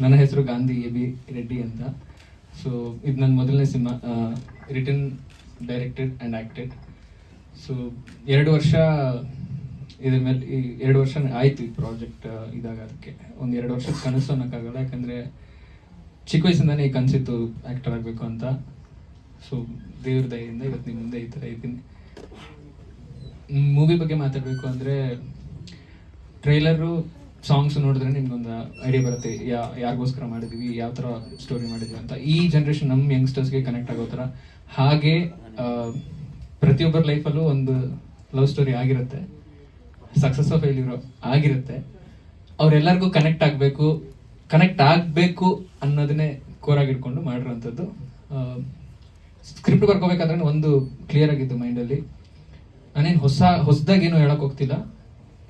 ನನ್ನ ಹೆಸರು ಗಾಂಧಿ AB ರೆಡ್ಡಿ ಅಂತ. ಸೊ ಇದು ನನ್ನ ಮೊದಲನೇ cinema, written, directed and acted. So 2 ವರ್ಷ ಇದ್ರ ಮೇಲೆ 2 ವರ್ಷ ಆಯಿತು ಈ ಪ್ರಾಜೆಕ್ಟ್ ಇದಾಗೋದಕ್ಕೆ. ಒಂದು 2 ವರ್ಷದ ಕನಸು ಅನ್ನೋಕ್ಕಾಗಲ್ಲ, ಯಾಕಂದರೆ ಚಿಕ್ಕ ವಯಸ್ಸಿಂದನೇ ಈ ಕನಸಿತ್ತು ಆ್ಯಕ್ಟರ್ ಆಗಬೇಕು ಅಂತ. ಸೊ ದೇವ್ರ ದಯೆಯಿಂದ ಇವತ್ತು ನಿಮ್ಮ ಮುಂದೆ ಈ ಥರ ಇದ್ದೀನಿ. ಮೂವಿ ಬಗ್ಗೆ ಮಾತಾಡಬೇಕು ಅಂದರೆ, ಟ್ರೈಲರು, ಸಾಂಗ್ಸ್ ನೋಡಿದ್ರೆ ನಿಮ್ಗೊಂದು ಐಡಿಯಾ ಬರುತ್ತೆ ಯಾರಿಗೋಸ್ಕರ ಮಾಡಿದ್ವಿ, ಯಾವ ಥರ ಸ್ಟೋರಿ ಮಾಡಿದ್ವಿ ಅಂತ. ಈ ಜನ್ರೇಷನ್ ನಮ್ಮ ಯಂಗ್ಸ್ಟರ್ಸ್ಗೆ ಕನೆಕ್ಟ್ ಆಗೋ ಥರ. ಹಾಗೆ ಪ್ರತಿಯೊಬ್ಬರ ಲೈಫಲ್ಲೂ ಒಂದು ಲವ್ ಸ್ಟೋರಿ ಆಗಿರುತ್ತೆ, ಸಕ್ಸಸ್ ಆಫ್ ಫೇಲ್ಯೂರ್ ಆಗಿರುತ್ತೆ. ಅವರೆಲ್ಲರಿಗೂ ಕನೆಕ್ಟ್ ಆಗಬೇಕು ಅನ್ನೋದನ್ನೇ ಕೋರಾಗಿ ಇಟ್ಕೊಂಡು ಮಾಡಿರೋಂಥದ್ದು. ಸ್ಕ್ರಿಪ್ಟ್ ಬರ್ಕೋಬೇಕಾದ್ರೆ ಒಂದು ಕ್ಲಿಯರ್ ಆಗಿತ್ತು ಮೈಂಡಲ್ಲಿ. ನಾನೇನು ಹೊಸದಾಗಿ ಏನು ಹೇಳಕ್ ಹೋಗ್ತಿಲ್ಲ,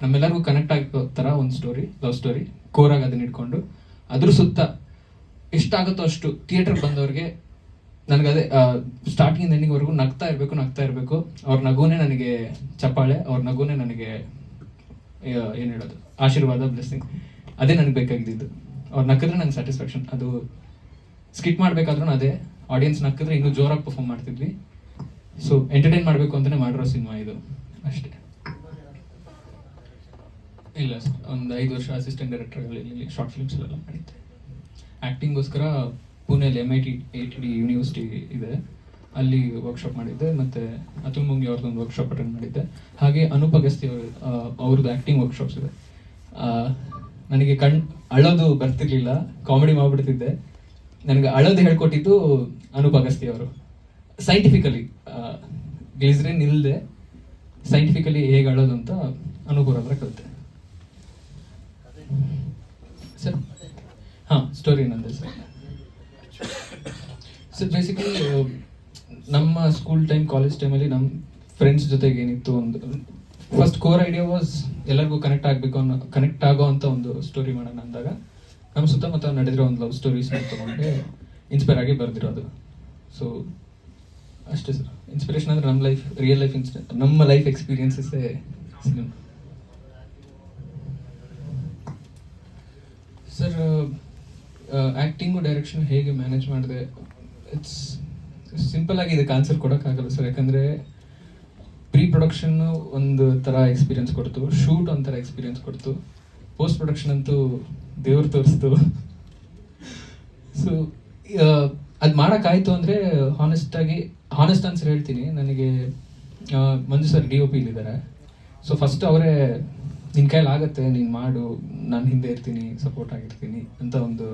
ನಮ್ಮೆಲ್ಲರಿಗೂ ಕನೆಕ್ಟ್ ಆಗೋ ಥರ ಒಂದು ಸ್ಟೋರಿ, ಲವ್ ಸ್ಟೋರಿ ಕೋರಾಗಿ ಅದನ್ನ ಇಟ್ಕೊಂಡು ಅದ್ರ ಸುತ್ತ ಎಷ್ಟಾಗುತ್ತೋ ಅಷ್ಟು ಥಿಯೇಟರ್ಗೆ ಬಂದವ್ರಿಗೆ ನನಗದೇ ಸ್ಟಾರ್ಟಿಂಗ್ ಎಂಡಿಂಗ್ವರೆಗೂ ನಗ್ತಾ ಇರಬೇಕು. ಅವ್ರ ನಗುನೇ ನನಗೆ ಚಪ್ಪಾಳೆ, ಅವ್ರ ನಗುನೇ ನನಗೆ ಏನು ಹೇಳೋದು, ಆಶೀರ್ವಾದ, ಬ್ಲೆಸ್ಸಿಂಗ್. ಅದೇ ನನಗೆ ಬೇಕಾಗಿದ್ದು. ಅವ್ರು ನಕ್ಕಿದ್ರೆ ನಂಗೆ ಸ್ಯಾಟಿಸ್ಫ್ಯಾಕ್ಷನ್. ಅದು ಸ್ಕಿಟ್ ಮಾಡಬೇಕಾದ್ರೂ ಅದೇ, ಆಡಿಯನ್ಸ್ ನಕ್ಕಿದ್ರೆ ಇನ್ನೂ ಜೋರಾಗಿ ಪರ್ಫಾರ್ಮ್ ಮಾಡ್ತಿದ್ವಿ. ಸೊ ಎಂಟರ್ಟೈನ್ ಮಾಡಬೇಕು ಅಂತಲೇ ಮಾಡಿರೋ ಸಿನಿಮಾ ಇದು, ಅಷ್ಟೇ. ಇಲ್ಲ ಸರ್, ಒಂದು 5 ವರ್ಷ ಅಸಿಸ್ಟೆಂಟ್ ಡೈರೆಕ್ಟರ್ಗಳಲ್ಲಿ ಶಾರ್ಟ್ ಫಿಲ್ಮ್ಸ್ಲೆಲ್ಲ ಮಾಡಿದ್ದೆ. ಆ್ಯಕ್ಟಿಂಗ್ಗೋಸ್ಕರ ಪುಣೆಯಲ್ಲಿ MIT ಯೂನಿವರ್ಸಿಟಿ ಇದೆ, ಅಲ್ಲಿ ವರ್ಕ್ಶಾಪ್ ಮಾಡಿದ್ದೆ. ಮತ್ತು ಅತುಲ್ ಮುಂಗಿ ಅವ್ರದ್ದೊಂದು ವರ್ಕ್ಶಾಪ್ ಅಟೆಂಡ್ ಮಾಡಿದ್ದೆ. ಹಾಗೆ ಅನೂಪ್ ಅಗಸ್ತಿ ಅವ್ರದ್ದು ಆ್ಯಕ್ಟಿಂಗ್ ವರ್ಕ್ಶಾಪ್ಸ್ ಇದೆ. ನನಗೆ ಅಳೋದು ಬರ್ತಿರ್ಲಿಲ್ಲ, ಕಾಮಿಡಿ ಮಾಡಿಬಿಡ್ತಿದ್ದೆ. ನನಗೆ ಅಳೋದು ಹೇಳ್ಕೊಟ್ಟಿದ್ದು ಅನೂಪ್ ಅಗಸ್ತಿ ಅವರು. ಸೈಂಟಿಫಿಕಲಿ ಗ್ಲಿಸರಿನ್ ಇಲ್ಲದೆ ಸೈಂಟಿಫಿಕಲಿ ಹೇಗೆ ಅಳೋದು ಅಂತ ಅನೂಪ್ ಅವ್ರ ಹತ್ರ ಕಲಿತೆ ಸರ್. ಸ್ಟೋರಿ ಏನಂದ್ರೆ ಸರ್ ಬೇಸಿಕಲಿ ನಮ್ಮ ಸ್ಕೂಲ್ ಟೈಮ್, ಕಾಲೇಜ್ ಟೈಮಲ್ಲಿ ನಮ್ಮ ಫ್ರೆಂಡ್ಸ್ ಜೊತೆಗೆ ಏನಿತ್ತು, ಒಂದು ಫಸ್ಟ್ ಕೋರ್ ಐಡಿಯಾ ವಾಸ್ ಎಲ್ಲರಿಗೂ ಕನೆಕ್ಟ್ ಆಗೋ ಅಂತ ಒಂದು ಸ್ಟೋರಿ ಮಾಡೋಣ ಅಂದಾಗ ನಮ್ಮ ಸುತ್ತಮುತ್ತ ನಡೆದಿರೋ ಒಂದು ಲವ್ ಸ್ಟೋರೀಸ್ ತಗೊಂಡೆ ಇನ್ಸ್ಪೈರ್ ಆಗಿ ಬರೆದಿರೋದು. ಸೊ ಅಷ್ಟೇ ಸರ್. ಇನ್ಸ್ಪಿರೇಷನ್ ಅಂದರೆ ನಮ್ಮ ಲೈಫ್, ರಿಯಲ್ ಲೈಫ್ ನಮ್ಮ ಲೈಫ್ ಎಕ್ಸ್ಪೀರಿಯನ್ಸಸ್ಸೇ ಸಿನಿಮಾ. ಸರ್ ಆ್ಯಕ್ಟಿಂಗು ಡೈರೆಕ್ಷನ್ ಹೇಗೆ ಮ್ಯಾನೇಜ್ ಮಾಡಿದೆ, ಇಟ್ಸ್ ಸಿಂಪಲ್ ಆಗಿ ಇದಕ್ಕೆ ಆನ್ಸರ್ ಕೊಡೋಕ್ಕಾಗಲ್ಲ ಸರ್. ಯಾಕಂದರೆ ಪ್ರೀ ಪ್ರೊಡಕ್ಷನ್ನು ಒಂದು ಥರ ಎಕ್ಸ್ಪೀರಿಯನ್ಸ್ ಕೊಡ್ತು, ಶೂಟ್ ಒಂಥರ ಎಕ್ಸ್ಪೀರಿಯನ್ಸ್ ಕೊಡ್ತು, ಪೋಸ್ಟ್ ಪ್ರೊಡಕ್ಷನ್ ಅಂತೂ ದೇವ್ರು ತೋರಿಸ್ತು. ಸೊ ಅದು ಮಾಡೋಕ್ಕಾಯ್ತು ಅಂದರೆ ಹಾನೆಸ್ಟ್ ಆನ್ಸರ್ ಹೇಳ್ತೀನಿ. ನನಗೆ ಮಂಜು ಸರ್ DOP ಇಲ್ಲಿದ್ದಾರೆ. ಸೊ ಫಸ್ಟ್ ಅವರೇ ನಿನ್ನ ಕೈಲಿ ಆಗುತ್ತೆ, ನೀನು ಮಾಡು, ನಾನು ಹಿಂದೆ ಇರ್ತೀನಿ, ಸಪೋರ್ಟ್ ಆಗಿರ್ತೀನಿ ಅಂತ ಒಂದು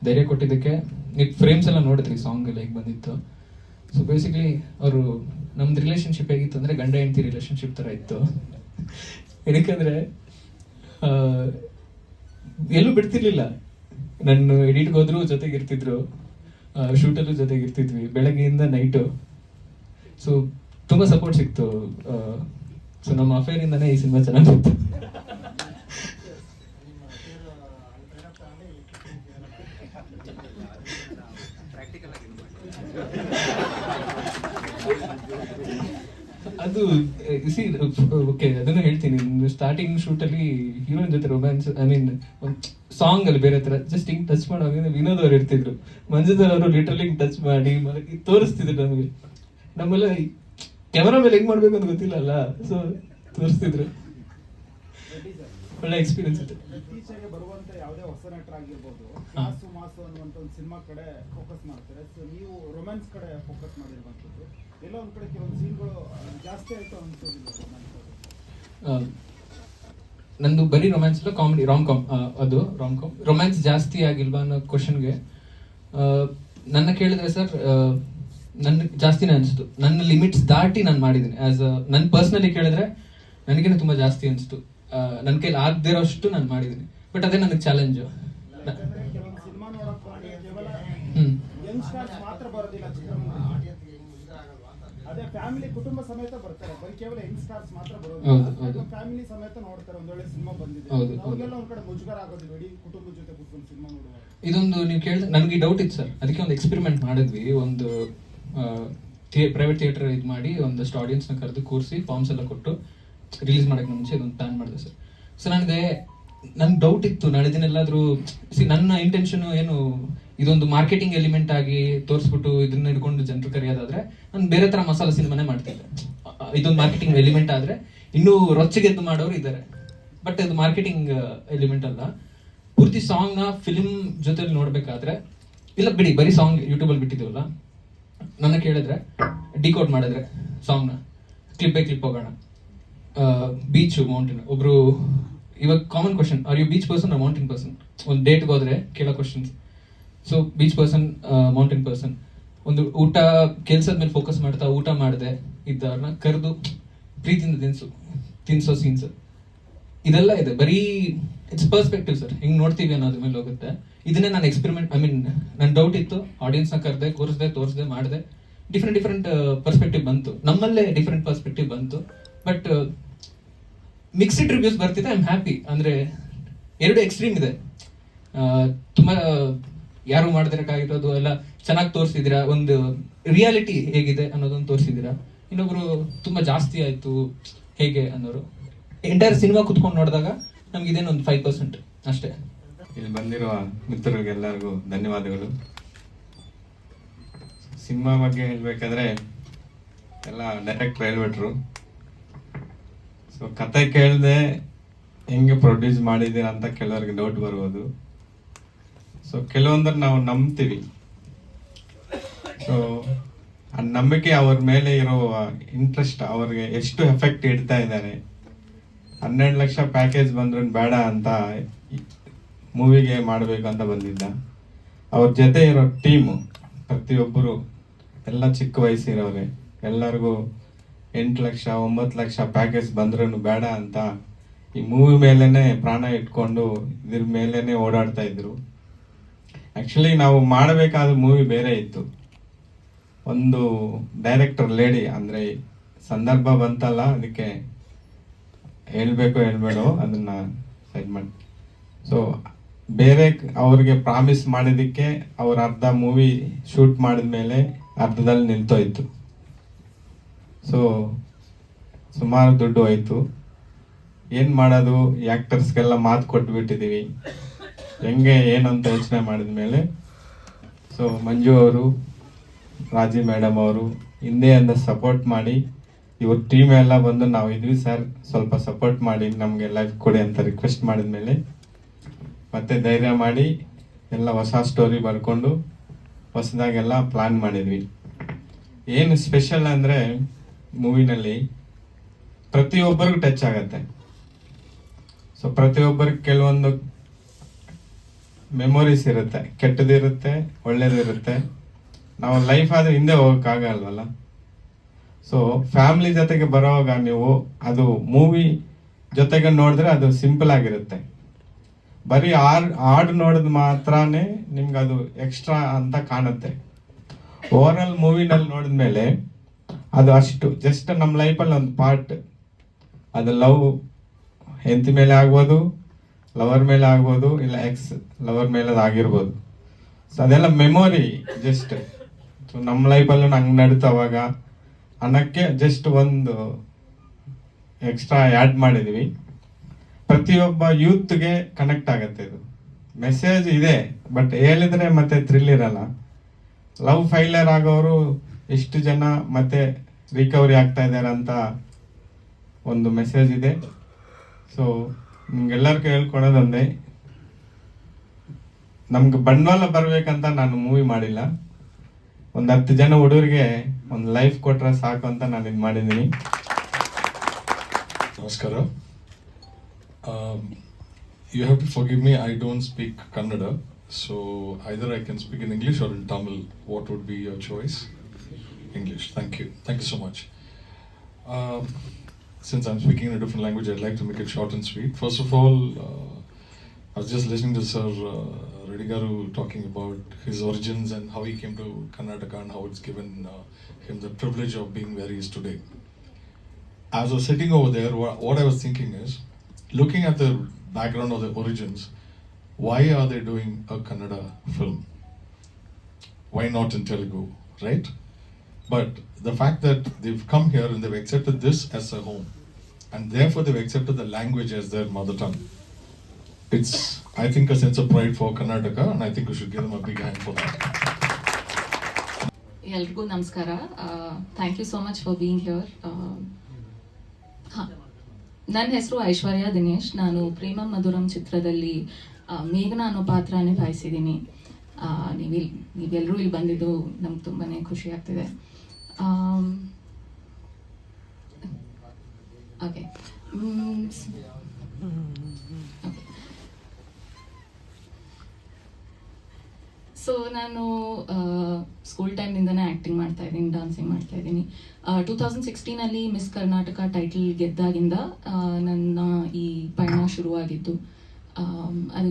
ಧೈರ್ಯ ಕೊಟ್ಟಿದ್ದಕ್ಕೆ. ನೀವು ಫ್ರೇಮ್ಸ್ ಎಲ್ಲ ನೋಡಿದ್ರಿ, ಸಾಂಗ್ ಎಲ್ಲ ಹೇಗೆ ಬಂದಿತ್ತು. ಸೊ ಬೇಸಿಕ್ಲಿ ಅವರು ನಮ್ದು ರಿಲೇಷನ್ಶಿಪ್ ಹೇಗಿತ್ತು ಅಂದರೆ ಗಂಡ ಹೆಂಡತಿ ರಿಲೇಷನ್ಶಿಪ್ ಥರ ಇತ್ತು. ಏನಕ್ಕಂದರೆ ಎಲ್ಲೂ ಬಿಡ್ತಿರ್ಲಿಲ್ಲ. ನನ್ನ ಎಡಿಟ್ಗೆ ಹೋದ್ರು ಜೊತೆಗಿರ್ತಿದ್ರು, ಶೂಟಲ್ಲೂ ಜೊತೆಗಿರ್ತಿದ್ವಿ, ಬೆಳಗ್ಗೆಯಿಂದ ನೈಟು. ಸೊ ತುಂಬ ಸಪೋರ್ಟ್ ಸಿಕ್ತು. ಸೊ ನಮ್ಮ ಅಫೇರಿಂದನೇ ಈ ಸಿನಿಮಾ ಚೆನ್ನಾಗಿತ್ತು. ಅದು ಓಕೆ, ಅದನ್ನು ಹೇಳ್ತೀನಿ. ಸ್ಟಾರ್ಟಿಂಗ್ ಶೂಟಲ್ಲಿ ಹೀರೋಯಿನ್ ಜೊತೆ ರೊಮ್ಯಾನ್ಸ್, ಒಂದು ಸಾಂಗ್ ಅಲ್ಲಿ ಬೇರೆ ಥರ ಜಸ್ಟ್ ಹಿಂಗೆ ಟಚ್ ಮಾಡುವಾಗ ವಿನೋದ್ ಅವ್ರು ಇರ್ತಿದ್ರು, ಮಂಜುದರ್ ಅವರು ಲಿಟ್ರಲಿ ಹಿಂಗೆ ಟಚ್ ಮಾಡಿ ತೋರಿಸ್ತಿದ್ರು ನಮಗೆ. ನಮ್ಮೆಲ್ಲ ಕ್ಯಾಮರಾ ಮೇಲೆ ಹೆಂಗ್ ಮಾಡ್ಬೇಕು ಅಂತ ಗೊತ್ತಿಲ್ಲ ಅಲ್ಲ, ಸೊ ತೋರಿಸ್ತಿದ್ರು. ಒಳ್ಳೆ ಎಕ್ಸ್ಪೀರಿಯನ್ಸ್ ಇತ್ತು. ಇತ್ತೀಚೆಗೆ ಬರುವಂತ ಯಾವುದೇ ಹೊಸ ನಟರ ಆಗಿರ್ಬೋದು, ಮಾಸು ಮಾಸು ಅನ್ನುವಂಥ ಒಂದು ಸಿನಿಮಾ ಕಡೆ ಫೋಕಸ್ ಮಾಡ್ತಾರೆ. ಸೊ ನೀವು ರೊಮ್ಯಾನ್ಸ್ ಕಡೆ ಫೋಕಸ್ ಮಾಡಿರುವಂಥದ್ದು, ಎಲ್ಲ ಒಂದ್ ಕಡೆ ಕೆಲವೊಂದು ಸೀನ್ಗಳು ಜಾಸ್ತಿ ಆಯ್ತು ಅನ್ಸೋದಿಲ್ಲ ರೊಮ್ಯಾನ್ಸ್? ನಂದು ಬರೀ ರೊಮ್ಯಾನ್ಸ್ ಇಲ್ಲ, ಕಾಮಿಡಿ, ಅದು ರೊಮ್ಯಾನ್ಸ್ ಜಾಸ್ತಿ ಆಗಿಲ್ವಾ ಅನ್ನೋ ಕ್ವಶನ್ಗೆ ನನ್ನ ಕೇಳಿದ್ರೆ ಸರ್, ನನ್ಗೆ ಜಾಸ್ತಿನೇ ಅನಿಸ್ತು. ನನ್ನ ಲಿಮಿಟ್ಸ್ ದಾಟಿ ನಾನು ಮಾಡಿದ್ದೀನಿ. ನನ್ನ ಪರ್ಸ್ನಲಿ ಕೇಳಿದ್ರೆ ನನಗೇನೆ ತುಂಬ ಜಾಸ್ತಿ ಅನಿಸ್ತು. ನನ್ನ ಕೈಲಿ ಆಗದಿರೋಷ್ಟು ನಾನು ಮಾಡಿದ್ದೀನಿ. ಬಟ್ ಅದೇ ನನಗೆ ಚಾಲೆಂಜು. ಕೆಲವೊಂದು ಸಿನಿಮಾ ನೋಡಕ್ ಕೇವಲ ಯಂಗ್ಸ್ಟರ್ಸ್ ಮಾತ್ರ ಬರೋದಿಲ್ಲ, ಅದೇ ಫ್ಯಾಮಿಲಿ ಕುಟುಂಬ ಸಮೇತ ಬರ್ತಾರೆ. ಬರೀ ಕೇವಲ ಯಂಗ್ಸ್ಟರ್ಸ್ ಮಾತ್ರ ಬರೋದಿಲ್ಲ, ಫ್ಯಾಮಿಲಿ ಸಮೇತ ನೋಡ್ತಾರೆ. ಒಂದ್ ಒಳ್ಳೆ ಸಿನಿಮಾ ಬಂದಿದೆ, ಅವ್ರಿಗೆಲ್ಲ ಒಂದ್ ಕಡೆ ಮುಜುಗರ ಆಗೋದಿಲ್ಲ ಇಡೀ ಕುಟುಂಬದ ಜೊತೆ ಕೂತ್ಕೊಂಡು ಸಿನಿಮಾ ನೋಡುವ. ಇದೊಂದು ನೀವು ಕೇಳಿದ್ರೆ ನನಗೆ ಡೌಟ್ ಇತ್ತು ಸರ್, ಅದಕ್ಕೆ ಒಂದು ಎಕ್ಸ್ಪೆರಿಮೆಂಟ್ ಮಾಡಿದ್ವಿ. ಒಂದು ಪ್ರೈವೇಟ್ ಥಿಯೇಟರ್ ಇದು ಮಾಡಿ ಒಂದಷ್ಟು ಆಡಿಯನ್ಸ್ನ ಕರೆದು ಕೂರಿಸಿ ಫಾರ್ಮ್ಸ್ ಎಲ್ಲ ಕೊಟ್ಟು ರಿಲೀಸ್ ಮಾಡೋಕ್ಕೆ ಮುಂಚೆ ಇದೊಂದು ಪ್ಲಾನ್ ಮಾಡಿದೆ ಸರ್. ಸೊ ನನಗೆ ನನ್ಗೆ ಡೌಟ್ ಇತ್ತು ನಾಳೆ ದಿನ ಎಲ್ಲಾದ್ರೂ ನನ್ನ ಇಂಟೆನ್ಷನ್ ಏನು ಇದೊಂದು ಮಾರ್ಕೆಟಿಂಗ್ ಎಲಿಮೆಂಟ್ ಆಗಿ ತೋರಿಸ್ಬಿಟ್ಟು ಇದನ್ನ ಹಿಡ್ಕೊಂಡು ಜನರು ಕರೆಯೋದಾದ್ರೆ ನಾನು ಬೇರೆ ತರ ಮಸಾಲ ಸಿನಿಮಾನೇ ಮಾಡ್ತಿದ್ದೆ. ಇದೊಂದು ಮಾರ್ಕೆಟಿಂಗ್ ಎಲಿಮೆಂಟ್ ಆದ್ರೆ ಇನ್ನೂ ರೊಚ್ಚಿಗೆದ್ದು ಮಾಡೋರು ಇದ್ದಾರೆ, ಬಟ್ ಇದು ಮಾರ್ಕೆಟಿಂಗ್ ಎಲಿಮೆಂಟ್ ಅಲ್ಲ. ಪೂರ್ತಿ ಸಾಂಗ್ ನ ಫಿಲ್ಮ್ ಜೊತೆಲಿ ನೋಡ್ಬೇಕಾದ್ರೆ, ಇಲ್ಲ ಬಿಡಿ ಬರೀ ಸಾಂಗ್ ಯೂಟ್ಯೂಬ್ ಅಲ್ಲಿ ಬಿಟ್ಟಿದ್ದೀವಲ್ಲ, ನನ್ನ ಕೇಳಿದ್ರೆ ಡಿಕೋಡ್ ಮಾಡಿದ್ರೆ ಸಾಂಗ್ ನ ಕ್ಲಿಪ್ ಬೈ ಕ್ಲಿಪ್ ಹೋಗೋಣ. ಬೀಚ್ ಮೌಂಟೇನ್, ಒಬ್ರು ಇವಾಗ common question, are you beach person or mountain person? ಒಂದು ಡೇಟ್ಗೆ ಹೋದ್ರೆ ಕೇಳೋ questions. So beach person, mountain person. ಒಂದು ಊಟ ಕೆಲ್ಸದ ಮೇಲೆ ಫೋಕಸ್ ಮಾಡ್ತಾ ಊಟ ಮಾಡದೆ ಇದ್ದವ್ರನ್ನ ಕರೆದು ಪ್ರೀತಿಯಿಂದ ತಿನ್ಸೋ ಸೀನ್ಸ್ ಇದೆಲ್ಲ ಇದೆ. ಬರೀ ಇಟ್ಸ್ ಪರ್ಸ್ಪೆಕ್ಟಿವ್ ಸರ್, ಹಿಂಗ್ ನೋಡ್ತೀವಿ ಅನ್ನೋದ್ರ ಮೇಲೆ ಹೋಗುತ್ತೆ. ಇದನ್ನೇ ನಾನು ಎಕ್ಸ್ಪೆರಿಮೆಂಟ್, ಐ ಮೀನ್ ನನ್ನ ಡೌಟ್ ಇತ್ತು, ಆಡಿಯನ್ಸ್ ನ ಕರೆದೆ, ಕೂರಿಸ್ದೆ, ತೋರಿಸ್ದೆ, ಮಾಡಿದೆ. ಡಿಫ್ರೆಂಟ್ ಪರ್ಸ್ಪೆಕ್ಟಿವ್ ಬಂತು, ನಮ್ಮಲ್ಲೇ ಡಿಫ್ರೆಂಟ್ ಪರ್ಸ್ಪೆಕ್ಟಿವ್ ಬಂತು. ಬಟ್ ಮಿಕ್ಸ್ಡ್ ರಿವ್ಯೂಸ್ ಬರ್ತಿದೆ. I am happy. ಅಂದ್ರೆ ಎರಡು ಎಕ್ಸ್ಟ್ರೀಮ್ ಇದೆ. ತುಂಬಾ ಯಾರು ಮಾಡ್ದಿರಕ್ಕಾಗಿರೋದು ಎಲ್ಲ ಚೆನ್ನಾಗಿ ತೋರಿಸಿದೀರಾ, ಒಂದು ರಿಯಾಲಿಟಿ ಹೇಗಿದೆ ಅನ್ನೋದೊಂದು ತೋರಿಸಿದೀರಾ. ಇನ್ನೊಬ್ರು ತುಂಬಾ ಜಾಸ್ತಿ ಆಯ್ತು ಹೇಗೆ ಅನ್ನೋರು. ಎಂಟೈರ್ ಸಿನಿಮಾ ಕುತ್ಕೊಂಡು ನೋಡಿದಾಗ ನಮ್ಗೆ ಇದೇನು ಒಂದು 5% ಅಷ್ಟೇ. ಇಲ್ಲಿ ಬಂದಿರುವ ಮಿತ್ರರಿಗೆಲ್ಲರಿಗೂ ಧನ್ಯವಾದಗಳು. ಸಿನಿಮಾ ಬಗ್ಗೆ ಹೇಳ್ಬೇಕಾದ್ರೆ ಎಲ್ಲ ಡೈರೆಕ್ಟರ್ ಹೇಳ್ಬಿಟ್ರು. ಸೊ ಕತೆ ಕೇಳದೆ ಹೆಂಗೆ ಪ್ರೊಡ್ಯೂಸ್ ಮಾಡಿದ್ದೀರಾ ಅಂತ ಕೆಲವರಿಗೆ ಡೌಟ್ ಬರ್ಬೋದು. ಸೊ ಕೆಲವೊಂದನ್ನು ನಾವು ನಂಬ್ತೀವಿ. ಸೊ ಆ ನಂಬಿಕೆ ಅವ್ರ ಮೇಲೆ ಇರೋ ಇಂಟ್ರೆಸ್ಟ್, ಅವ್ರಿಗೆ ಎಷ್ಟು ಎಫೆಕ್ಟ್ ಇಡ್ತಾ ಇದ್ದಾರೆ. 12 ಲಕ್ಷ ಪ್ಯಾಕೇಜ್ ಬಂದ್ರು ಬೇಡ ಅಂತ ಮೂವಿಗೆ ಮಾಡಬೇಕು ಅಂತ ಬಂದಿದ್ದ. ಅವ್ರ ಜೊತೆ ಇರೋ ಟೀಮು ಪ್ರತಿಯೊಬ್ಬರು ಎಲ್ಲ ಚಿಕ್ಕ ವಯಸ್ಸಿರೋರೆ, ಎಲ್ಲರಿಗೂ 8 ಲಕ್ಷ 9 ಲಕ್ಷ ಪ್ಯಾಕೇಜ್ ಬಂದ್ರೂ ಬೇಡ ಅಂತ ಈ ಮೂವಿ ಮೇಲೇನೆ ಪ್ರಾಣ ಇಟ್ಕೊಂಡು ಇದ್ರ ಮೇಲೇನೆ ಓಡಾಡ್ತಾ ಇದ್ರು. ಆಕ್ಚುಲಿ ನಾವು ಮಾಡಬೇಕಾದ ಮೂವಿ ಬೇರೆ ಇತ್ತು. ಒಂದು ಡೈರೆಕ್ಟರ್ ಲೇಡಿ, ಅಂದ್ರೆ ಸಂದರ್ಭ ಬಂತಲ್ಲ, ಅದಕ್ಕೆ ಹೇಳ್ಬೇಡೋ ಅದನ್ನ ಸೈಡ್ ಮಾಡಿ. ಸೊ ಬೇರೆ ಅವ್ರಿಗೆ ಪ್ರಾಮಿಸ್ ಮಾಡಿದಕ್ಕೆ ಅವ್ರ ಅರ್ಧ ಮೂವಿ ಶೂಟ್ ಮಾಡಿದ್ಮೇಲೆ ಅರ್ಧದಲ್ಲಿ ನಿಲ್ತೋಯ್ತು. ಸೊ ಸುಮಾರು ದುಡ್ಡು ಹೋಯ್ತು. ಏನ್ ಮಾಡೋದು, ಈ ಆಕ್ಟರ್ಸ್ಗೆಲ್ಲ ಮಾತು ಕೊಟ್ಬಿಟ್ಟಿದೀವಿ, ಹೆಂಗೆ ಏನು ಅಂತ ಯೋಚನೆ ಮಾಡಿದ್ಮೇಲೆ ಸೊ ಮಂಜು ಅವರು, ರಾಜಿ ಮೇಡಮ್ ಅವರು ಹಿಂದೆಯಿಂದ ಸಪೋರ್ಟ್ ಮಾಡಿ, ಇವ್ರ ಟೀಮ್ ಎಲ್ಲ ಬಂದು ನಾವು ಇದ್ವಿ ಸರ್, ಸ್ವಲ್ಪ ಸಪೋರ್ಟ್ ಮಾಡಿ ನಮಗೆ ಲೈಫ್ ಕೊಡಿ ಅಂತ ರಿಕ್ವೆಸ್ಟ್ ಮಾಡಿದ್ಮೇಲೆ ಮತ್ತೆ ಧೈರ್ಯ ಮಾಡಿ ಎಲ್ಲ ಹೊಸ ಸ್ಟೋರಿ ಬರ್ಕೊಂಡು ಹೊಸದಾಗೆಲ್ಲ ಪ್ಲಾನ್ ಮಾಡಿದ್ವಿ. ಏನು ಸ್ಪೆಷಲ್ ಅಂದರೆ ಮೂವಿನಲ್ಲಿ ಪ್ರತಿಯೊಬ್ಬರಿಗೂ ಟಚ್ ಆಗತ್ತೆ. ಸೊ ಪ್ರತಿಯೊಬ್ಬರಿಗೆ ಕೆಲವೊಂದು ಮೆಮೊರೀಸ್ ಇರುತ್ತೆ, ಕೆಟ್ಟದಿರುತ್ತೆ, ಒಳ್ಳೇದಿರುತ್ತೆ. ನಾವು ಲೈಫ್ ಆದ್ರೆ ಹಿಂದೆ ಹೋಗೋಕ್ಕಾಗಲ್ವಲ್ಲ. ಸೊ ಫ್ಯಾಮಿಲಿ ಜೊತೆಗೆ ಬರೋವಾಗ ನೀವು ಅದು ಮೂವಿ ಜೊತೆಗೆ ನೋಡಿದ್ರೆ ಅದು ಸಿಂಪಲ್ ಆಗಿರುತ್ತೆ. ಬರೀ ಹಾಡು ನೋಡಿದ್ ಮಾತ್ರನೇ ನಿಮ್ಗೆ ಅದು ಎಕ್ಸ್ಟ್ರಾ ಅಂತ ಕಾಣುತ್ತೆ. ಓವರ್ ಆಲ್ ಮೂವಿನಲ್ಲಿ ನೋಡಿದ್ಮೇಲೆ ಅದು ಅಷ್ಟು ಜಸ್ಟ್ ನಮ್ಮ ಲೈಫಲ್ಲಿ ಒಂದು ಪಾರ್ಟ್. ಅದು ಲವ್ ಹೆಂಡತಿ ಮೇಲೆ ಆಗ್ಬೋದು, ಲವರ್ ಮೇಲೆ ಆಗ್ಬೋದು, ಇಲ್ಲ ಎಕ್ಸ್ ಲವರ್ ಮೇಲೆ ಆಗಿರ್ಬೋದು. ಸೊ ಅದೆಲ್ಲ ಮೆಮೊರಿ ಜಸ್ಟ್. ಸೊ ನಮ್ಮ ಲೈಫಲ್ಲೂ ಹಂಗೆ ನಡೀತವಾಗ ಅನ್ನಕ್ಕೆ ಜಸ್ಟ್ ಒಂದು ಎಕ್ಸ್ಟ್ರಾ ಆ್ಯಡ್ ಮಾಡಿದ್ವಿ. ಪ್ರತಿಯೊಬ್ಬ ಯೂತ್ಗೆ ಕನೆಕ್ಟ್ ಆಗತ್ತೆ. ಇದು ಮೆಸೇಜ್ ಇದೆ, ಬಟ್ ಹೇಳಿದ್ರೆ ಮತ್ತೆ ಥ್ರಿಲ್ ಇರಲ್ಲ. ಲವ್ ಫೈಲರ್ ಆಗೋರು ಎಷ್ಟು ಜನ ಮತ್ತೆ ರಿಕವರಿ ಆಗ್ತಾ ಇದ್ದಾರೆ ಅಂತ ಒಂದು ಮೆಸೇಜ್ ಇದೆ. ಸೊ ನಿಮ್ಗೆಲ್ಲರಿಗೂ ಹೇಳ್ಕೊಡೋದೊಂದೇ, ನಮ್ಗೆ ಬಂಡವಾಳ ಬರ್ಬೇಕಂತ ನಾನು ಮೂವಿ ಮಾಡಿಲ್ಲ. ಒಂದು 10 ಜನ ಹುಡುಗರಿಗೆ ಒಂದು ಲೈಫ್ ಕೊಟ್ರೆ ಸಾಕು ಅಂತ ನಾನು ಇದು ಮಾಡಿದ್ದೀನಿ. ನಮಸ್ಕಾರ. You have to forgive me, I don't speak Kannada, so either I can speak in English or in Tamil. What would be your choice? English. Thank you so much. Since I'm speaking in a different language, I'd like to make it short and sweet. First of all, I was just listening to Sir Reddy Garu talking about his origins and how he came to Karnataka and how it's given him the privilege of being where he is today. As I was sitting over there, what I was thinking is, looking at the background of the origins, why are they doing a Kannada film? Why not in Telugu, right? But the fact that they've come here and they've accepted this as a home, and therefore they've accepted the language as their mother tongue. it's, I think, a sense of pride for Karnataka, and I think we should give them a big hand for that. ಎಲ್ರಿಗೂ ನಮಸ್ಕಾರ. Thank you so much for being here. ಹಾಂ, ನನ್ನ ಹೆಸರು ಐಶ್ವರ್ಯ ದಿನೇಶ್. ನಾನು ಪ್ರೇಮಂ ಮಧುರಂ ಚಿತ್ರದಲ್ಲಿ ಮೇಘನಾ ಅನ್ನೋ ಪಾತ್ರ ನಿಭಾಯಿಸಿದ್ದೀನಿ. ನೀವೆಲ್ಲರೂ ಇಲ್ಲಿ ಬಂದಿದ್ದು ನಮ್ಗೆ ತುಂಬಾ ಖುಷಿ ಆಗ್ತಿದೆ. ಓಕೆ, ಸೊ ನಾನು ಸ್ಕೂಲ್ ಟೈಮ್ನಿಂದನೇ ಆ್ಯಕ್ಟಿಂಗ್ ಮಾಡ್ತಾ ಇದ್ದೀನಿ, ಡಾನ್ಸಿಂಗ್ ಮಾಡ್ತಾ ಇದ್ದೀನಿ. 2016 ಮಿಸ್ ಕರ್ನಾಟಕ ಟೈಟಲ್ ಗೆದ್ದಾಗಿಂದ ನನ್ನ ಈ ಪಯಣ ಶುರುವಾಗಿದ್ದು. ಅದು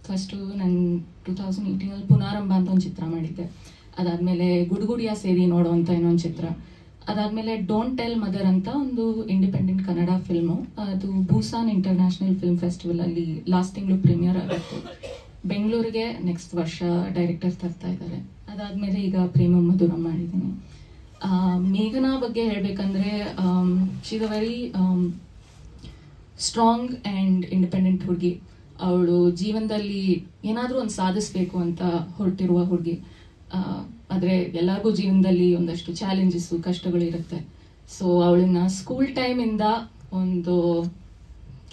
ಫಸ್ಟು ನಾನು 2018 ಪುನಾರಂಭ ಅಂತ ಒಂದು ಚಿತ್ರ ಮಾಡಿದ್ದೆ. ಅದಾದಮೇಲೆ ಗುಡುಗುಡಿಯ ಸೇರಿ ನೋಡೋ ಅಂತ ಇನ್ನೊಂದು ಚಿತ್ರ. ಅದಾದಮೇಲೆ ಡೋಂಟ್ ಟೆಲ್ ಮದರ್ ಅಂತ ಒಂದು ಇಂಡಿಪೆಂಡೆಂಟ್ ಕನ್ನಡ ಫಿಲ್ಮು. ಅದು ಬೂಸಾನ್ ಇಂಟರ್ನ್ಯಾಷನಲ್ ಫಿಲ್ಮ್ ಫೆಸ್ಟಿವಲಲ್ಲಿ ಲಾಸ್ಟ್ ತಿಂಗಳು ಪ್ರೀಮಿಯರ್ ಆಗಿತ್ತು. ಬೆಂಗಳೂರಿಗೆ ನೆಕ್ಸ್ಟ್ ವರ್ಷ ಡೈರೆಕ್ಟರ್ ತರ್ತಾ ಇದ್ದಾರೆ. ಅದಾದಮೇಲೆ ಈಗ ಪ್ರೇಮಂ ಮಧುರಂ ಮಾಡಿದ್ದೀನಿ. ಮೇಘನಾ ಬಗ್ಗೆ ಹೇಳಬೇಕಂದ್ರೆ she is a very strong and independent ಹುಡುಗಿ. ಅವಳು ಜೀವನದಲ್ಲಿ ಏನಾದರೂ ಒಂದು ಸಾಧಿಸಬೇಕು ಅಂತ ಹೊರಟಿರುವ ಹುಡುಗಿ. ಆದರೆ ಎಲ್ಲರಿಗೂ ಜೀವನದಲ್ಲಿ ಒಂದಷ್ಟು ಚಾಲೆಂಜಸ್ಸು, ಕಷ್ಟಗಳು ಇರುತ್ತೆ. ಸೊ ಅವಳನ್ನ ಸ್ಕೂಲ್ ಟೈಮಿಂದ ಒಂದು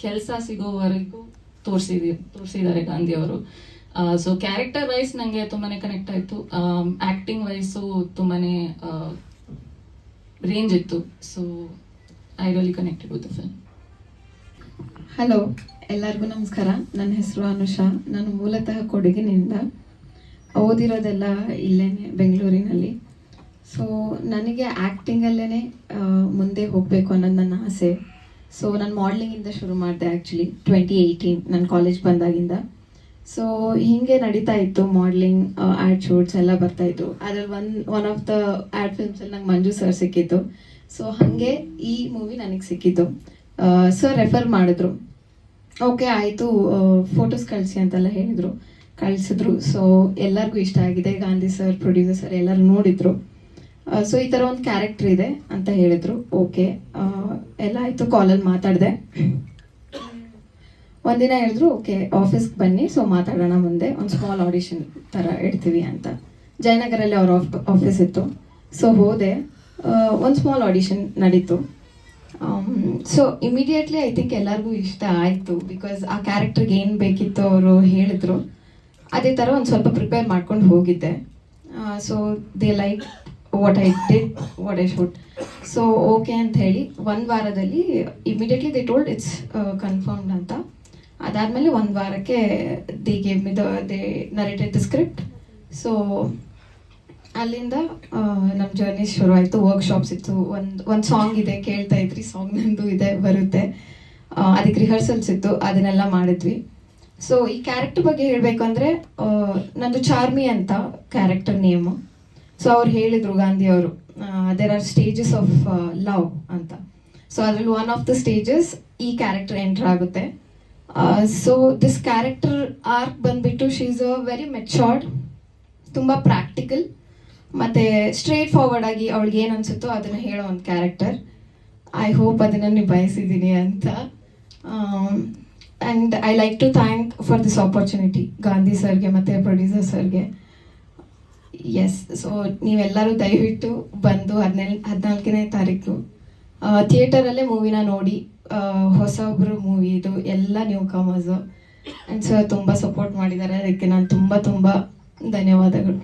ಕೆಲಸ ಸಿಗೋವರೆಗೂ ತೋರಿಸಿದ್ದಾರೆ ಗಾಂಧಿಯವರು. ಸೊ ಕ್ಯಾರೆಕ್ಟರ್ ವೈಸ್ ನನಗೆ ತುಂಬಾ ಕನೆಕ್ಟ್ ಆಯಿತು. ಆ್ಯಕ್ಟಿಂಗ್ ವೈಸು ತುಂಬಾ ರೇಂಜ್ ಇತ್ತು. So I really connected with the film. Hello, ಎಲ್ಲರಿಗೂ ನಮಸ್ಕಾರ. ನನ್ನ ಹೆಸರು ಅನುಷಾ. ನಾನು ಮೂಲತಃ ಕೊಡಗಿನಿಂದ, ಓದಿರೋದೆಲ್ಲ ಇಲ್ಲೇನೆ ಬೆಂಗಳೂರಿನಲ್ಲಿ. ಸೊ ನನಗೆ ಆ್ಯಕ್ಟಿಂಗಲ್ಲೇ ಮುಂದೆ ಹೋಗಬೇಕು ಅನ್ನೋದು ನನ್ನ ಆಸೆ. ಸೊ ನಾನು ಮಾಡಲಿಂಗಿಂದ ಶುರು ಮಾಡಿದೆ ಆ್ಯಕ್ಚುಲಿ 2018 ನನ್ನ ಕಾಲೇಜ್ ಬಂದಾಗಿಂದ. ಸೊ ಹೀಗೆ ನಡೀತಾ ಇತ್ತು ಮಾಡಲಿಂಗ್, ಆ್ಯಡ್ ಶೂಟ್ಸ್ ಎಲ್ಲ ಬರ್ತಾಯಿತ್ತು. ಅದ್ರಲ್ಲಿ ಒನ್ ಆಫ್ ದ ಆ್ಯಡ್ ಫಿಲ್ಮ್ಸಲ್ಲಿ ನಂಗೆ ಮಂಜು ಸರ್ ಸಿಕ್ಕಿತ್ತು. ಸೊ ಹಾಗೆ ಈ ಮೂವಿ ನನಗೆ ಸಿಕ್ಕಿದ್ದು. ಸರ್ ರೆಫರ್ ಮಾಡಿದ್ರು. ಓಕೆ ಆಯಿತು, ಫೋಟೋಸ್ ಕಳಿಸಿ ಅಂತೆಲ್ಲ ಹೇಳಿದರು, ಕಳಿಸಿದ್ರು. ಸೊ ಎಲ್ಲರಿಗೂ ಇಷ್ಟ ಆಗಿದೆ. ಗಾಂಧಿ ಸರ್, ಪ್ರೊಡ್ಯೂಸರ್ ಸರ್ ಎಲ್ಲರೂ ನೋಡಿದ್ರು. ಸೊ ಈ ಥರ ಒಂದು ಕ್ಯಾರೆಕ್ಟರ್ ಇದೆ ಅಂತ ಹೇಳಿದ್ರು. ಓಕೆ ಎಲ್ಲ ಆಯಿತು, ಕಾಲಲ್ಲಿ ಮಾತಾಡಿದೆ. ಒಂದಿನ ಹೇಳಿದ್ರು ಓಕೆ ಆಫೀಸ್ಗೆ ಬನ್ನಿ, ಸೊ ಮಾತಾಡೋಣ ಮುಂದೆ, ಒಂದು ಸ್ಮಾಲ್ ಆಡಿಷನ್ ಥರ ಇಡ್ತೀವಿ ಅಂತ. ಜಯನಗರಲ್ಲಿ ಅವ್ರ ಆಫೀಸ್ ಇತ್ತು. ಸೊ ಹೋದೆ, ಒಂದು ಸ್ಮಾಲ್ ಆಡಿಷನ್ ನಡೀತು. ಸೊ ಇಮಿಡಿಯೇಟ್ಲಿ ಐ ಥಿಂಕ್ ಎಲ್ಲರಿಗೂ ಇಷ್ಟ ಆಯಿತು. ಬಿಕಾಸ್ ಆ ಕ್ಯಾರೆಕ್ಟರ್ಗೆ ಏನು ಬೇಕಿತ್ತು ಅವರು ಹೇಳಿದ್ರು. ಅದೇ ಥರ ಒಂದು ಸ್ವಲ್ಪ ಪ್ರಿಪೇರ್ ಮಾಡ್ಕೊಂಡು ಹೋಗಿದ್ದೆ. So they like what I did, what I should. So okay ಅಂತ ಹೇಳಿ ಒಂದು ವಾರದಲ್ಲಿ immediately they told it's confirmed ಅಂತ. ಅದಾದಮೇಲೆ ಒಂದು ವಾರಕ್ಕೆ they gave me they narrated the script. So ಅಲ್ಲಿಂದ ನಮ್ಮ ಜರ್ನಿ ಶುರು ಆಯಿತು. ವರ್ಕ್ಶಾಪ್ಸ್ ಇತ್ತು. ಒಂದು ಸಾಂಗ್ ಇದೆ, ಕೇಳ್ತಾ ಇದ್ರಿ, ಸಾಂಗ್ ನಂದು ಇದೆ, ಬರುತ್ತೆ. ಅದಕ್ಕೆ ರಿಹರ್ಸಲ್ಸ್ ಇತ್ತು, ಅದನ್ನೆಲ್ಲ ಮಾಡಿದ್ವಿ. ಸೊ ಈ ಕ್ಯಾರೆಕ್ಟರ್ ಬಗ್ಗೆ ಹೇಳಬೇಕು ಅಂದರೆ, ನಂದು ಚಾರ್ಮಿ ಅಂತ ಕ್ಯಾರೆಕ್ಟರ್ ನೇಮು. ಸೊ ಅವ್ರು ಹೇಳಿದರು ಗಾಂಧಿಯವರು, there are stages of love ಅಂತ. ಸೊ ಅದರಲ್ಲಿ ಒನ್ ಆಫ್ ದ ಸ್ಟೇಜಸ್ ಈ ಕ್ಯಾರೆಕ್ಟರ್ ಎಂಟರ್ ಆಗುತ್ತೆ. ಸೊ ದಿಸ್ ಕ್ಯಾರೆಕ್ಟರ್ ಆರ್ಕ್ ಬಂದ್ಬಿಟ್ಟು she is a very matured, ತುಂಬ ಪ್ರಾಕ್ಟಿಕಲ್ ಮತ್ತು ಸ್ಟ್ರೇಟ್ ಫಾರ್ವರ್ಡ್ ಆಗಿ ಅವಳಿಗೆ ಏನು ಅನಿಸುತ್ತೋ ಅದನ್ನು ಹೇಳೋ ಒಂದು ಕ್ಯಾರೆಕ್ಟರ್. ಐ ಹೋಪ್ ಅದನ್ನು ನಿಭಾಯಿಸಿದ್ದೀನಿ ಅಂತ. And I like to thank for this opportunity Gandhi ಸರ್ಗೆ ಮತ್ತು ಪ್ರೊಡ್ಯೂಸರ್ ಸರ್ಗೆ. ಎಸ್, ಸೊ ನೀವೆಲ್ಲರೂ ದಯವಿಟ್ಟು ಬಂದು 14ನೇ ತಾರೀಕು ಥಿಯೇಟರಲ್ಲೇ ಮೂವಿನ ನೋಡಿ. ಹೊಸೊಬ್ಬರು ಮೂವಿ ಇದು, ಎಲ್ಲ ನ್ಯೂ ಕಮರ್ಸು. ಆ್ಯಂಡ್ ಸರ್ ತುಂಬ ಸಪೋರ್ಟ್ ಮಾಡಿದ್ದಾರೆ, ಅದಕ್ಕೆ ನಾನು ತುಂಬ ಧನ್ಯವಾದಗಳು.